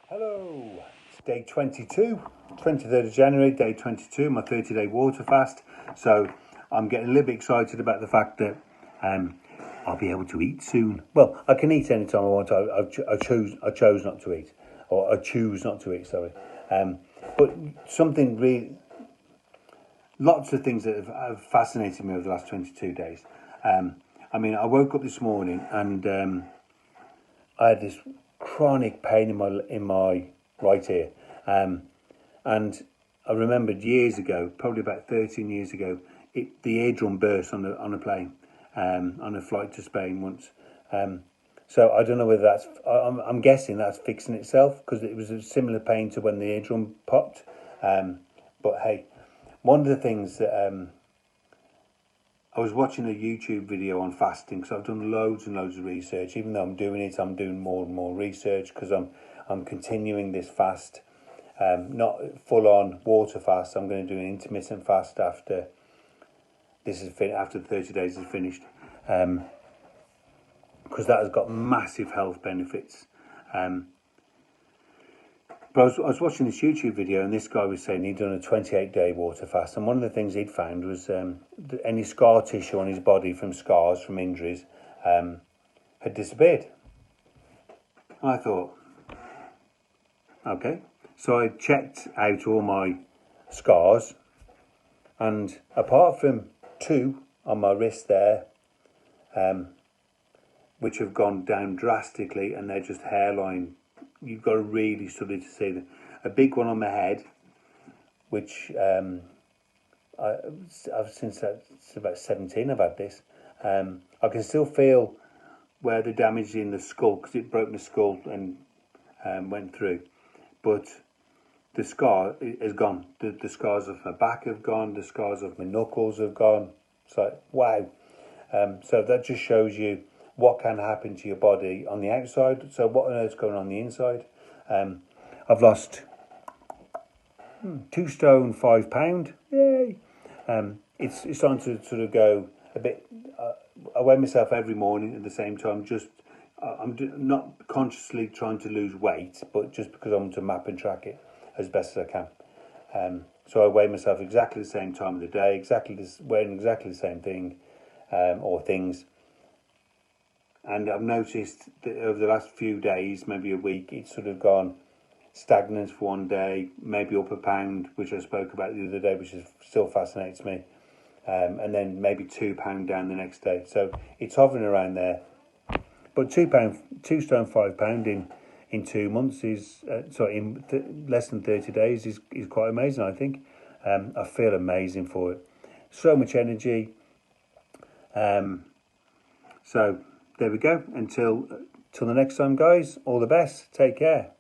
Hello, it's day 22, 23rd of January, day 22, my 30-day water fast. So I'm getting a little bit excited about the fact that I'll be able to eat soon. Well, I can eat anytime I want. I chose not to eat, or I choose not to eat, sorry. But something really, lots of things that have fascinated me over the last 22 days. I woke up this morning and I had this chronic pain in my right ear, and I remembered years ago, probably about 13 years ago, the eardrum burst on a plane, on a flight to Spain once. So I don't know whether that's. I'm guessing that's fixing itself because it was a similar pain to when the eardrum popped. But hey, one of the things that I was watching a YouTube video on fasting because I've done loads and loads of research. Even though I'm doing it, I'm doing more and more research because I'm continuing this fast, not full on water fast. I'm going to do an intermittent fast after after the 30 days is finished, because that has got massive health benefits. But I was watching this YouTube video and this guy was saying he'd done a 28-day water fast, and one of the things he'd found was any scar tissue on his body from scars, from injuries, had disappeared. I thought, okay. So I checked out all my scars, and apart from two on my wrist there, which have gone down drastically and they're just hairline, you've got to really study to see them. A big one on my head, which I've since about 17 I've had this. I can still feel where the damage in the skull, because it broke my skull and went through, but the scar is gone. The scars of my back have gone, the scars of my knuckles have gone. So wow. So that just shows you what can happen to your body on the outside. So what on earth's going on the inside? I've lost 2 stone 5 pound. Yay! It's starting to sort of go a bit. I weigh myself every morning at the same time. I'm not consciously trying to lose weight, but just because I want to map and track it as best as I can. So I weigh myself exactly the same time of the day, wearing exactly the same thing, or things. And I've noticed that over the last few days, maybe a week, it's sort of gone stagnant for one day, maybe up a pound, which I spoke about the other day, which still fascinates me, and then maybe £2 down the next day. So it's hovering around there. But £2 stone 5 pound in 2 months is less than 30 days is quite amazing. I think I feel amazing for it. So much energy. So there we go. Until the next time, guys. All the best. Take care.